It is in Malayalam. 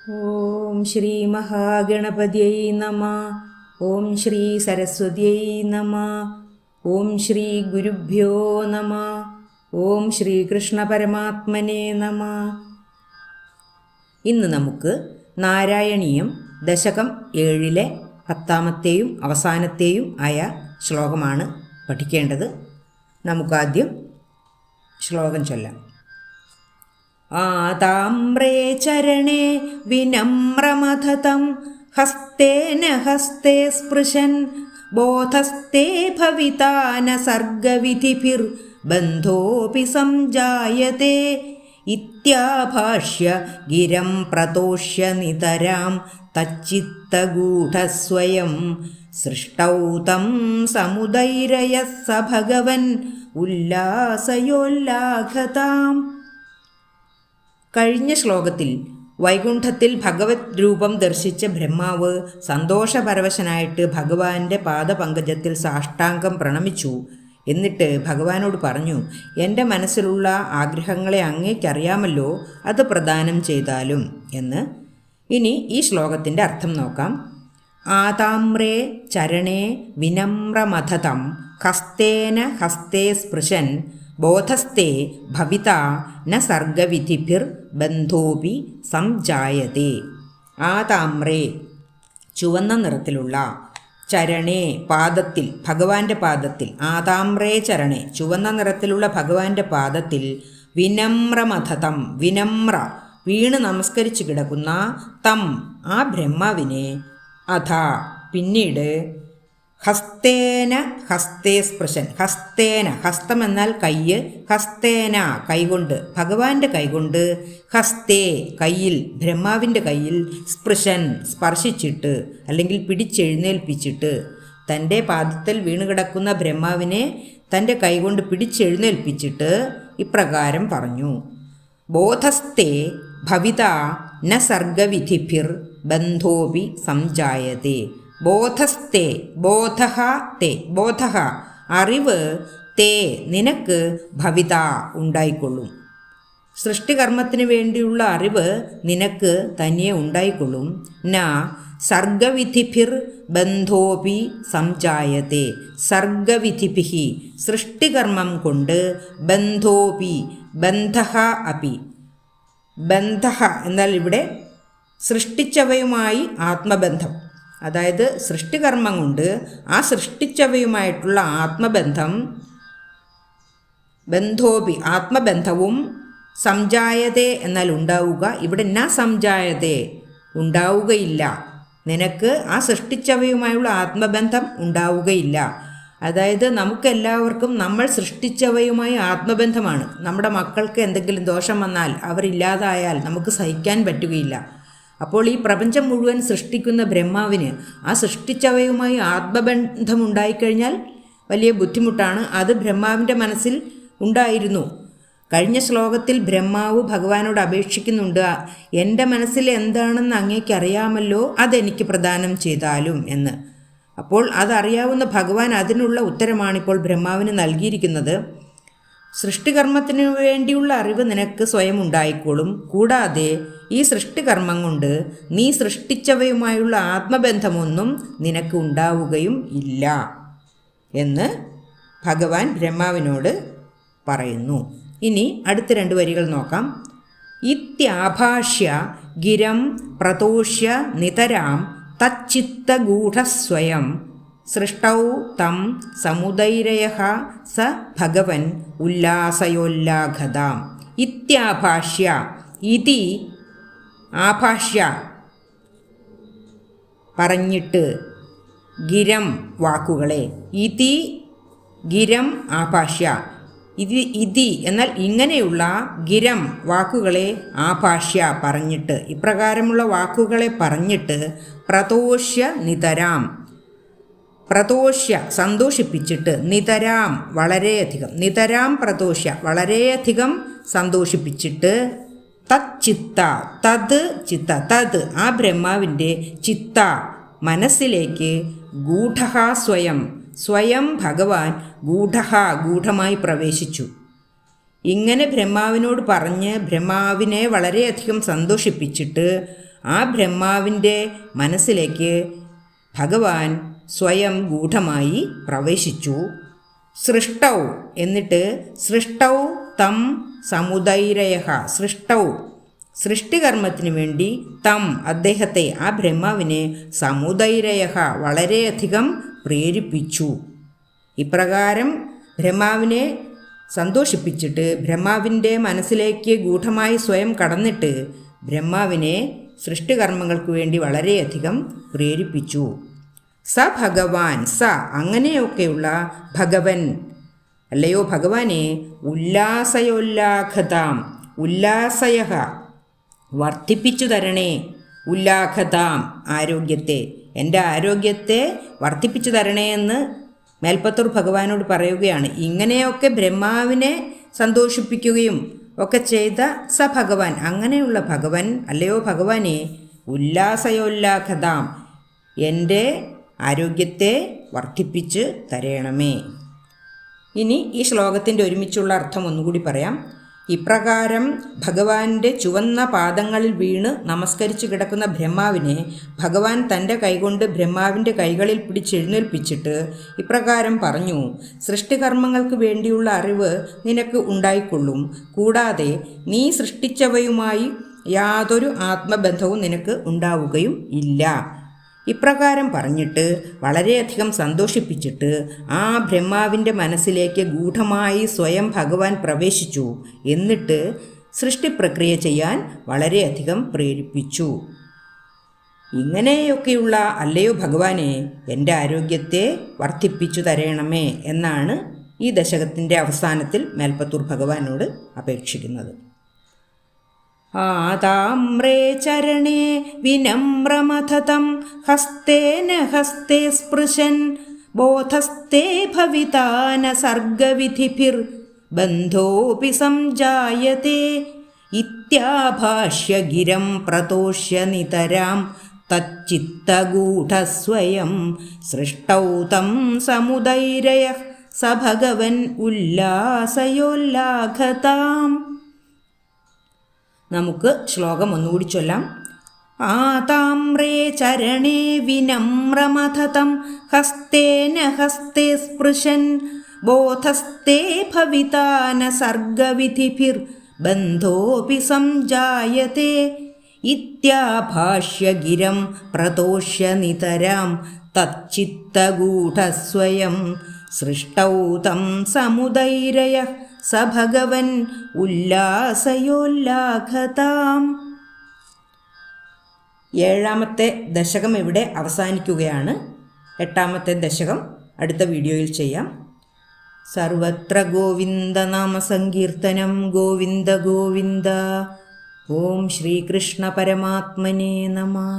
ഓം ശ്രീ മഹാഗണപതിയൈ നമഃ. ഓം ശ്രീ സരസ്വതിയൈ നമഃ. ഓം ശ്രീ ഗുരുഭ്യോ നമഃ. ഓം ശ്രീകൃഷ്ണ പരമാത്മനേ നമഃ. ഇന്ന് നമുക്ക് നാരായണീയം ദശകം 7-ലെ 10-ാമത്തെയും അവസാനത്തെയും ആയ ശ്ലോകമാണ് പഠിക്കേണ്ടത്. നമുക്കാദ്യം ശ്ലോകം ചൊല്ലാം. ആതാമ്രേ ചരണേ വിനമ്രമഥതം ഹസ്തേന ഹസ്തേ സ്പൃശൻ ബോധസ്തേ ഭവിതാന സർഗവിധിഭിർ ബന്ധോപി സംജായതേ ഇത്യാഭാഷ്യ ഗിരം പ്രതോഷ്യ നിതരാം തച്ചിത്തഗൂഢസ്വയം സൃഷ്ടൗ തം സമുദൈരയഃ സ ഭഗവൻ ഉല്ലാസയോല്ലാഘതാം. കഴിഞ്ഞ ശ്ലോകത്തിൽ വൈകുണ്ഠത്തിൽ ഭഗവത് രൂപം ദർശിച്ച ബ്രഹ്മാവ് സന്തോഷപരവശനായിട്ട് ഭഗവാന്റെ പാദപങ്കജത്തിൽ സാഷ്ടാംഗം പ്രണമിച്ചു. എന്നിട്ട് ഭഗവാനോട് പറഞ്ഞു, എൻ്റെ മനസ്സിലുള്ള ആഗ്രഹങ്ങളെ അങ്ങേക്കറിയാമല്ലോ, അത് പ്രദാനം ചെയ്താലും എന്ന്. ഇനി ഈ ശ്ലോകത്തിൻ്റെ അർത്ഥം നോക്കാം. ആതാമ്രേ ചരണേ വിനമ്രമഥതം ഹസ്തേന ഹസ്തേ സ്പൃശൻ ബോധസ്തേ ഭവിത ന സർഗവിധിഭിർ ബന്ധോപി സംജായതേ. ആതാമ്രേ ചുവന്ന നിറത്തിലുള്ള, ചരണേ പാദത്തിൽ, ഭഗവാന്റെ പാദത്തിൽ, ആതാമ്രേ ചരണേ ചുവന്ന നിറത്തിലുള്ള ഭഗവാന്റെ പാദത്തിൽ, വിനമ്രമഥതം വിനമ്ര വീണ് നമസ്കരിച്ചു കിടക്കുന്ന, തം ആ ബ്രഹ്മാവിനെ, അഥ പിന്നീട്, ഹസ്തേന ഹസ്തേ സ്പൃശൻ ഹസ്തേന ഹസ്തം എന്നാൽ കയ്യ്, ഹസ്തേന കൈകൊണ്ട്, ഭഗവാന്റെ കൈകൊണ്ട്, ഹസ്തേ കയ്യിൽ, ബ്രഹ്മാവിൻ്റെ കയ്യിൽ, സ്പൃശൻ സ്പർശിച്ചിട്ട് അല്ലെങ്കിൽ പിടിച്ചെഴുന്നേൽപ്പിച്ചിട്ട്, തൻ്റെ പാദത്തിൽ വീണുകിടക്കുന്ന ബ്രഹ്മാവിനെ തൻ്റെ കൈകൊണ്ട് പിടിച്ചെഴുന്നേൽപ്പിച്ചിട്ട് ഇപ്രകാരം പറഞ്ഞു. ബോധസ്തേ ഭവിത ന സർഗവിധിഭിർ ബന്ധോപി സംജായതേ. ബോധസ്തേ ബോധഃ തേ ബോധഃ അറിവ്, തേ നിനക്ക്, ഭവിത ഉണ്ടായിക്കൊള്ളും. സൃഷ്ടികർമ്മത്തിന് വേണ്ടിയുള്ള അറിവ് നിനക്ക് തനിയെ ഉണ്ടായിക്കൊള്ളും. ന സർഗവിധിഭിർ ബന്ധോപി സംജായതേ. സർഗവിധിഭിഹി സൃഷ്ടികർമ്മം കൊണ്ട്, ബന്ധോപി ബന്ധഃ അപി, ബന്ധഃ എന്നാൽ ഇവിടെ സൃഷ്ടിച്ചവയുമായി ആത്മബന്ധം, അതായത് സൃഷ്ടികർമ്മം കൊണ്ട് ആ സൃഷ്ടിച്ചവയുമായിട്ടുള്ള ആത്മബന്ധം, ബന്ധോപി ആത്മബന്ധവും, സംജായതേ എന്നാൽ ഉണ്ടാവുക, ഇവിടെ ന സംജായതേ ഉണ്ടാവുകയില്ല, നിനക്ക് ആ സൃഷ്ടിച്ചവയുമായുള്ള ആത്മബന്ധം ഉണ്ടാവുകയില്ല. അതായത് നമുക്കെല്ലാവർക്കും നമ്മൾ സൃഷ്ടിച്ചവയുമായി ആത്മബന്ധമാണ്. നമ്മുടെ മക്കൾക്ക് എന്തെങ്കിലും ദോഷം വന്നാൽ, അവരില്ലാതായാൽ നമുക്ക് സഹിക്കാൻ പറ്റുകയില്ല. അപ്പോൾ ഈ പ്രപഞ്ചം മുഴുവൻ സൃഷ്ടിക്കുന്ന ബ്രഹ്മാവിന് ആ സൃഷ്ടിച്ചവയുമായി ആത്മബന്ധമുണ്ടായിക്കഴിഞ്ഞാൽ വലിയ ബുദ്ധിമുട്ടാണ്. അത് ബ്രഹ്മാവിൻ്റെ മനസ്സിൽ ഉണ്ടായിരുന്നു. കഴിഞ്ഞ ശ്ലോകത്തിൽ ബ്രഹ്മാവ് ഭഗവാനോട് അപേക്ഷിക്കുന്നുണ്ട്, എൻ്റെ മനസ്സിൽ എന്താണെന്ന് അങ്ങേക്കറിയാമല്ലോ, അതെനിക്ക് പ്രദാനം ചെയ്താലും എന്ന്. അപ്പോൾ അതറിയാവുന്ന ഭഗവാൻ അതിനുള്ള ഉത്തരമാണിപ്പോൾ ബ്രഹ്മാവിന് നൽകിയിരിക്കുന്നത്. സൃഷ്ടികർമ്മത്തിനു വേണ്ടിയുള്ള അറിവ് നിനക്ക് സ്വയം ഉണ്ടായിക്കോളും. കൂടാതെ ഈ സൃഷ്ടികർമ്മം കൊണ്ട് നീ സൃഷ്ടിച്ചവയുമായുള്ള ആത്മബന്ധമൊന്നും നിനക്ക് ഉണ്ടാവുകയും ഇല്ല എന്ന് ഭഗവാൻ ബ്രഹ്മാവിനോട് പറയുന്നു. ഇനി അടുത്ത 2 വരികൾ നോക്കാം. ഇത്യാഭാഷ്യ ഗിരം പ്രതോഷ്യ നിതരാം തച്ചിത്തഗൂഢസ്വയം സൃഷ്ടൗ തം സമുദൈരയഃ സ ഭഗവൻ ഉല്ലാസയോല്ലാഘതാം. ഇത്യാഭാഷ്യ, ഇതി ആഭാഷ്യ പറഞ്ഞിട്ട്, ഗിരം വാക്കുകളെ, ഇതി ഗിരം ആഭാഷ്യ, ഇതി എന്നാൽ ഇങ്ങനെയുള്ള, ഗിരം വാക്കുകളെ, ആഭാഷ്യ പറഞ്ഞിട്ട്, ഇപ്രകാരമുള്ള വാക്കുകളെ പറഞ്ഞിട്ട്, പ്രതോഷ്യ നിതരാം പ്രതോഷ്യ സന്തോഷിപ്പിച്ചിട്ട്, നിതരാം വളരെയധികം, നിതരാം പ്രതോഷ്യ വളരെയധികം സന്തോഷിപ്പിച്ചിട്ട്, തച്ചിത്ത തത് ചിത്ത തത് ആ ബ്രഹ്മാവിൻ്റെ, ചിത്ത മനസ്സിലേക്ക്, ഗൂഢഃ സ്വയം സ്വയം ഭഗവാൻ ഗൂഢഃ ഗൂഢമായി പ്രവേശിച്ചു. ഇങ്ങനെ ബ്രഹ്മാവിനോട് പറഞ്ഞ് ബ്രഹ്മാവിനെ വളരെയധികം സന്തോഷിപ്പിച്ചിട്ട് ആ ബ്രഹ്മാവിൻ്റെ മനസ്സിലേക്ക് ഭഗവാൻ സ്വയം ഗൂഢമായി പ്രവേശിച്ചു. സൃഷ്ടൗ എന്നിട്ട് സൃഷ്ടൗ തം സമുദൈരയഃ സൃഷ്ടൗ സൃഷ്ടികർമ്മത്തിനു വേണ്ടി തം അദ്ദേഹത്തെ ആ ബ്രഹ്മാവിനെ സമുദൈരയഃ വളരെയധികം പ്രേരിപ്പിച്ചു. ഇപ്രകാരം ബ്രഹ്മാവിനെ സന്തോഷിപ്പിച്ചിട്ട് ഭ്രമാവിൻ്റെ മനസ്സിലേക്ക് ഗൂഢമായി സ്വയം കടന്നിട്ട് ബ്രഹ്മാവിനെ സൃഷ്ടികർമ്മങ്ങൾക്ക് വേണ്ടി വളരെയധികം പ്രേരിപ്പിച്ചു. സ ഭഗവാൻ സ അങ്ങനെയൊക്കെയുള്ള ഭഗവൻ അല്ലയോ ഭഗവാനെ ഉല്ലാസയോല്ലാഖതാം ഉല്ലാസയ വർദ്ധിപ്പിച്ചു തരണേ ഉല്ലാഖതാം ആരോഗ്യത്തെ എൻ്റെ ആരോഗ്യത്തെ വർദ്ധിപ്പിച്ചു തരണേ എന്ന് മേൽപ്പത്തൂർ ഭഗവാനോട് പറയുകയാണ്. ഇങ്ങനെയൊക്കെ ബ്രഹ്മാവിനെ സന്തോഷിപ്പിക്കുകയും ഒക്കെ ചെയ്ത സ ഭഗവാൻ അങ്ങനെയുള്ള ഭഗവൻ അല്ലയോ ഭഗവാനെ ഉല്ലാസയോല്ലാഖതാം എൻ്റെ ആരോഗ്യത്തെ വർദ്ധിപ്പിച്ച് തരയണമേ. ഇനി ഈ ശ്ലോകത്തിൻ്റെ ഒരുമിച്ചുള്ള അർത്ഥം ഒന്നുകൂടി പറയാം. ഇപ്രകാരം ഭഗവാന്റെ ചുവന്ന പാദങ്ങളിൽ വീണ് നമസ്കരിച്ചു കിടക്കുന്ന ബ്രഹ്മാവിനെ ഭഗവാൻ തൻ്റെ കൈകൊണ്ട് ബ്രഹ്മാവിൻ്റെ കൈകളിൽ പിടിച്ചെഴുന്നേൽപ്പിച്ചിട്ട് ഇപ്രകാരം പറഞ്ഞു, സൃഷ്ടികർമ്മങ്ങൾക്ക് വേണ്ടിയുള്ള അറിവ് നിനക്ക് ഉണ്ടായിക്കൊള്ളും. കൂടാതെ നീ സൃഷ്ടിച്ചവയുമായി യാതൊരു ആത്മബന്ധവും നിനക്ക് ഉണ്ടാവുകയും ഇല്ല. ഇപ്രകാരം പറഞ്ഞിട്ട് വളരെയധികം സന്തോഷിപ്പിച്ചിട്ട് ആ ബ്രഹ്മാവിൻ്റെ മനസ്സിലേക്ക് ഗൂഢമായി സ്വയം ഭഗവാൻ പ്രവേശിച്ചു. എന്നിട്ട് സൃഷ്ടിപ്രക്രിയ ചെയ്യാൻ വളരെയധികം പ്രേരിപ്പിച്ചു. ഇങ്ങനെയൊക്കെയുള്ള അല്ലയോ ഭഗവാനെ എൻ്റെ ആരോഗ്യത്തെ വർദ്ധിപ്പിച്ചു തരയണമേ എന്നാണ് ഈ ദശകത്തിൻ്റെ അവസാനത്തിൽ മേൽപ്പത്തൂർ ഭഗവാനോട് അപേക്ഷിക്കുന്നത്. ആതാമ്രേ ചരണേ വിനമ്രമഥതം ഹസ്തേന ഹസ്തേ സ്പൃശൻ ബോധസ്തേ ഭവിതാന സർഗവിധിഭിർ ബന്ധോപി സംജായത്തെ ഇത്യാഭാഷ്യ ഗിരം പ്രതോഷ്യ നിതരാം തച്ചിത്തഗൂഢസ്വയം സൃഷ്ടൗ തം സമുദൈരയഃ സ ഭഗവൻ ഉല്ലാസയോല്ലാഘതാം. നമുക്ക് ശ്ലോകം ഒന്നുകൂടി ചൊല്ലാം. ആതാമ്രേ ചരണേ വിനമ്രമഥതം ഹസ്തേന ഹസ്തേ സ്പൃശൻ ബോധസ്തേ ഭവിതാന സർഗവിധിഭിർ ബന്ധോപി സംജായത്തെ ഇത്യാഭാഷ്യ ഗിരം പ്രതോഷ്യ നിതരാം തച്ചിത്തഗൂഢസ്വയം സൃഷ്ടൗ തം സമുദൈരയഃ സ ഭഗവൻ ഉല്ലാസയോല്ലാഘതാം. 7ാമത്തെ ദശകം ഇവിടെ അവസാനിക്കുകയാണ്. 8ാമത്തെ ദശകം അടുത്ത വീഡിയോയിൽ ചെയ്യാം. സർവത്ര ഗോവിന്ദനാമ സങ്കീർത്തനം ഗോവിന്ദ ഗോവിന്ദ. ഓം ശ്രീകൃഷ്ണ പരമാത്മനേ നമഃ.